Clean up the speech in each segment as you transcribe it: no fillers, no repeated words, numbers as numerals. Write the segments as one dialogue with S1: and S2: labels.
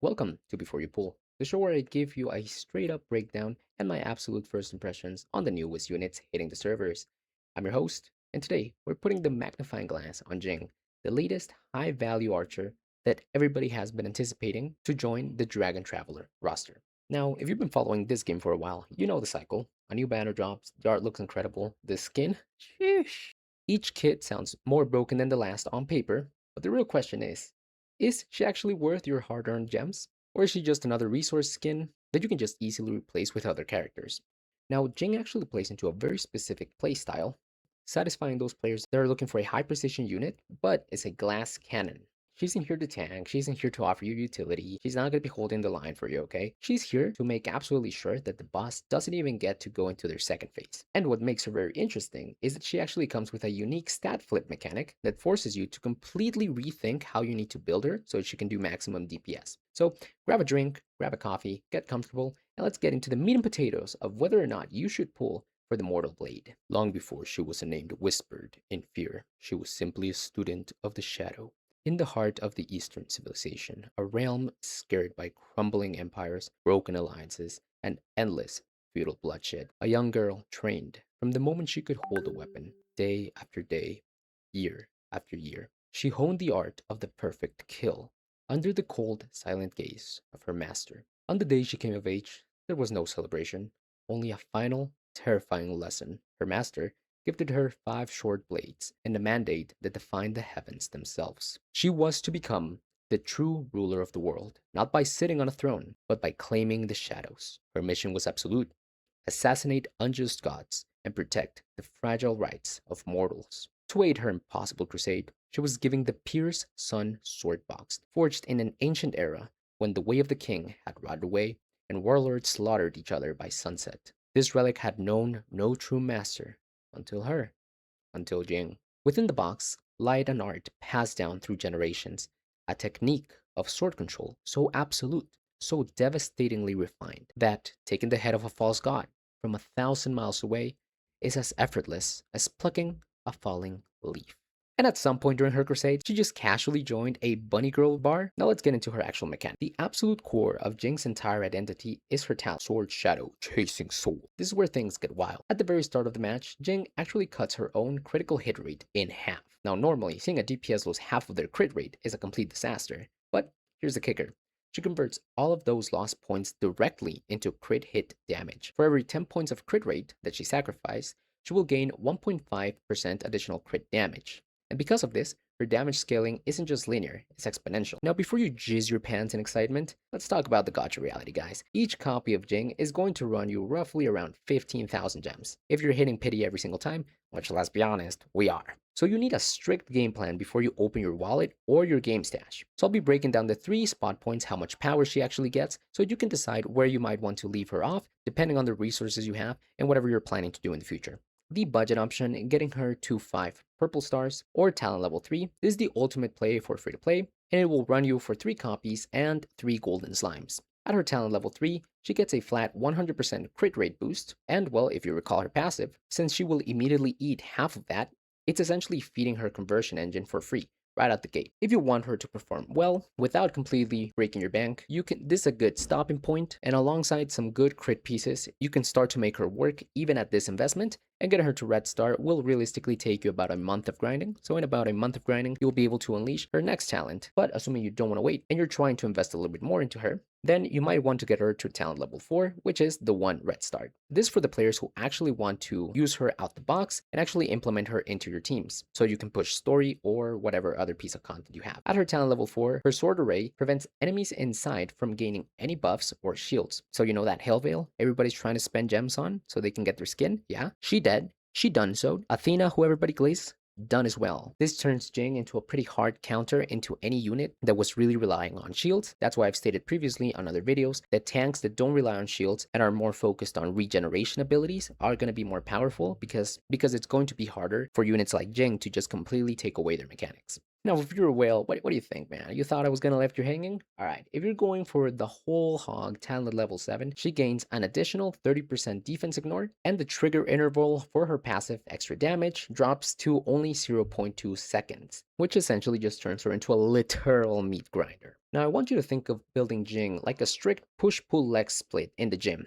S1: Welcome to Before You Pull, the show where I give you a straight up breakdown and my absolute first impressions on the newest units hitting the servers. I'm your host, and today we're putting the magnifying glass on Jing, the latest high value archer that everybody has been anticipating to join the Dragon Traveler roster. Now, if you've been following this game for a while, you know the cycle. A new banner drops, the art looks incredible, the skin, sheesh. Each kit sounds more broken than the last on paper, but the real question is she actually worth your hard earned gems? Or is she just another resource skin that you can just easily replace with other characters? Now, Jing actually plays into a very specific playstyle, satisfying those players that are looking for a high precision unit, but it's a glass cannon. She isn't here to tank, she isn't here to offer you utility, she's not going to be holding the line for you, okay? She's here to make absolutely sure that the boss doesn't even get to go into their second phase. And what makes her very interesting is that she actually comes with a unique stat flip mechanic that forces you to completely rethink how you need to build her so that she can do maximum DPS. So grab a drink, grab a coffee, get comfortable, and let's get into the meat and potatoes of whether or not you should pull for the mortal blade. Long before she was named Whispered in Fear, she was simply a student of the shadow. In the heart of the Eastern civilization, a realm scared by crumbling empires, broken alliances, and endless feudal bloodshed, a young girl trained from the moment she could hold a weapon, day after day, year after year. She honed the art of the perfect kill under the cold, silent gaze of her master. On the day she came of age, there was no celebration, only a final, terrifying lesson. Her master gifted her 5 short blades and a mandate that defined the heavens themselves. She was to become the true ruler of the world, not by sitting on a throne, but by claiming the shadows. Her mission was absolute: assassinate unjust gods and protect the fragile rights of mortals. To aid her impossible crusade, she was giving the Pierce Sun sword box, forged in an ancient era when the way of the king had rotted away and warlords slaughtered each other by sunset. This relic had known no true master until her, until Jing. Within the box lied an art passed down through generations, a technique of sword control so absolute, so devastatingly refined, that taking the head of a false god from 1,000 miles away is as effortless as plucking a falling leaf. And at some point during her crusade, she just casually joined a bunny girl bar. Now let's get into her actual mechanic. The absolute core of Jing's entire identity is her talent, Sword Shadow, Chasing Soul. This is where things get wild. At the very start of the match, Jing actually cuts her own critical hit rate in half. Now normally, seeing a DPS lose half of their crit rate is a complete disaster, but here's the kicker. She converts all of those lost points directly into crit hit damage. For every 10 points of crit rate that she sacrificed, she will gain 1.5% additional crit damage. And because of this, her damage scaling isn't just linear, it's exponential. Now, before you jizz your pants in excitement, let's talk about the gacha reality, guys. Each copy of Jing is going to run you roughly around 15,000 gems. If you're hitting pity every single time, which let's be honest, we are. So you need a strict game plan before you open your wallet or your game stash. So I'll be breaking down the 3 spot points, how much power she actually gets, so you can decide where you might want to leave her off, depending on the resources you have and whatever you're planning to do in the future. The budget option, getting her to 5 purple stars or talent level 3, is the ultimate play for free to play, and it will run you for 3 copies and 3 golden slimes. At her talent level 3, she gets a flat 100% crit rate boost, and well, if you recall her passive, since she will immediately eat half of that, it's essentially feeding her conversion engine for free right out the gate. If you want her to perform well without completely breaking your bank, this is a good stopping point, and alongside some good crit pieces, you can start to make her work even at this investment, and getting her to red star will realistically take you about a month of grinding. So in about a month of grinding, you'll be able to unleash her next talent. But assuming you don't want to wait and you're trying to invest a little bit more into her, then you might want to get her to talent level 4, which is the 1 red star. This is for the players who actually want to use her out the box and actually implement her into your teams, so you can push story or whatever other piece of content you have. At her talent level 4, her sword array prevents enemies inside from gaining any buffs or shields. So you know that Hell Veil everybody's trying to spend gems on so they can get their skin? Yeah, she dead. She done so. Athena, who everybody glazed, done as well. This turns Jing into a pretty hard counter into any unit that was really relying on shields. That's why I've stated previously on other videos that tanks that don't rely on shields and are more focused on regeneration abilities are going to be more powerful because it's going to be harder for units like Jing to just completely take away their mechanics. Now, if you're a whale, what do you think, man? You thought I was gonna left you hanging? Alright, if you're going for the whole hog talent level 7, she gains an additional 30% defense ignore, and the trigger interval for her passive extra damage drops to only 0.2 seconds, which essentially just turns her into a literal meat grinder. Now I want you to think of building Jing like a strict push-pull leg split in the gym.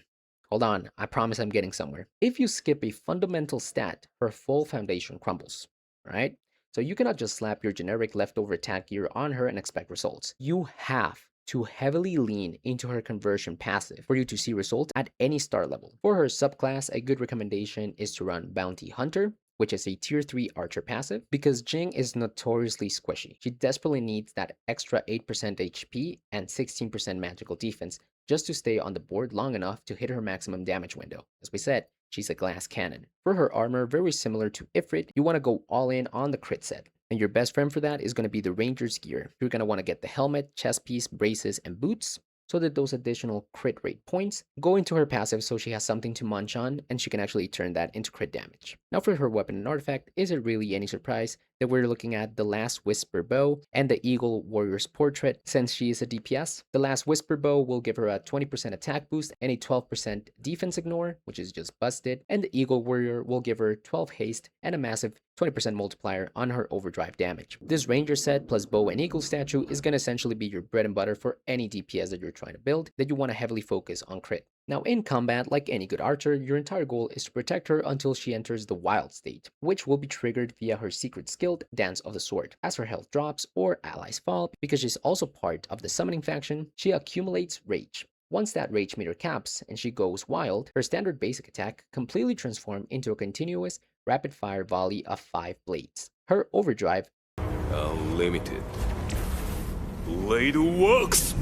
S1: Hold on, I promise I'm getting somewhere. If you skip a fundamental stat, her full foundation crumbles, right? So you cannot just slap your generic leftover attack gear on her and expect results. You have to heavily lean into her conversion passive for you to see results at any star level. For her subclass, a good recommendation is to run Bounty Hunter, which is a tier 3 archer passive, because Jing is notoriously squishy. She desperately needs that extra 8% HP and 16% magical defense just to stay on the board long enough to hit her maximum damage window. As we said, she's a glass cannon. For her armor, very similar to Ifrit, you want to go all in on the crit set. And your best friend for that is going to be the Ranger's gear. You're going to want to get the helmet, chest piece, braces, and boots, so that those additional crit rate points go into her passive so she has something to munch on and she can actually turn that into crit damage. Now for her weapon and artifact, is it really any surprise that we're looking at the Last Whisper Bow and the Eagle Warrior's Portrait since she is a DPS? The Last Whisper Bow will give her a 20% attack boost and a 12% defense ignore, which is just busted, and the Eagle Warrior will give her 12 haste and a massive 20% multiplier on her overdrive damage. This ranger set plus bow and eagle statue is going to essentially be your bread and butter for any DPS that you're trying to build that you want to heavily focus on crit. Now in combat, like any good archer, your entire goal is to protect her until she enters the wild state, which will be triggered via her secret skill, Dance of the Sword. As her health drops or allies fall, because she's also part of the summoning faction, she accumulates rage. Once that rage meter caps and she goes wild, her standard basic attack completely transforms into a continuous rapid-fire volley of 5 blades. Her overdrive
S2: Unlimited. Blade works!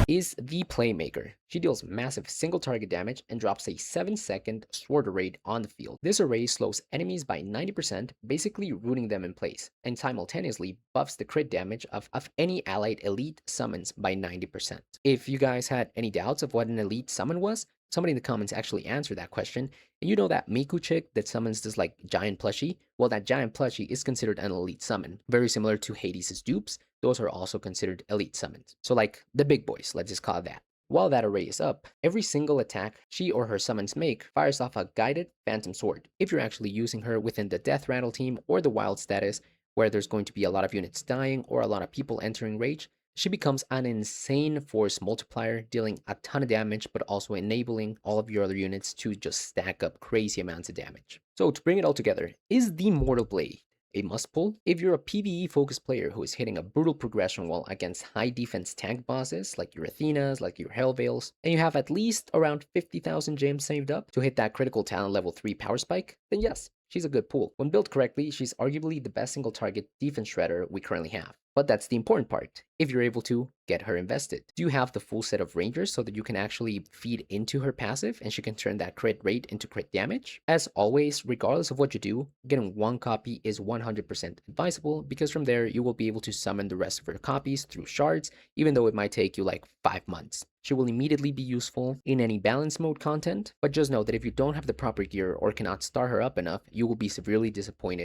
S1: is the playmaker. She deals massive single target damage and drops a 7-second sword array on the field. This array slows enemies by 90%, basically rooting them in place, and simultaneously buffs the crit damage of any allied elite summons by 90%. If you guys had any doubts of what an elite summon was, somebody in the comments actually answered that question. And you know that Miku chick that summons this like giant plushie? Well, that giant plushie is considered an elite summon, very similar to Hades' dupes. Those are also considered elite summons. So like the big boys, let's just call it that. While that array is up, every single attack she or her summons make fires off a guided phantom sword. If you're actually using her within the death rattle team or the wild status, where there's going to be a lot of units dying or a lot of people entering rage, she becomes an insane force multiplier, dealing a ton of damage, but also enabling all of your other units to just stack up crazy amounts of damage. So to bring it all together, is the Mortal Blade a must pull? If you're a PvE focused player who is hitting a brutal progression wall against high defense tank bosses like your Athenas, like your Hellveils, and you have at least around 50,000 gems saved up to hit that critical talent level 3 power spike, then yes, she's a good pull. When built correctly, she's arguably the best single target defense shredder we currently have. But that's the important part. If you're able to get her invested, do you have the full set of rangers so that you can actually feed into her passive and she can turn that crit rate into crit damage? As always, regardless of what you do, getting one copy is 100% advisable, because from there you will be able to summon the rest of her copies through shards, even though it might take you like 5 months. She will immediately be useful in any balance mode content, but just know that if you don't have the proper gear or cannot star her up enough, you will be severely disappointed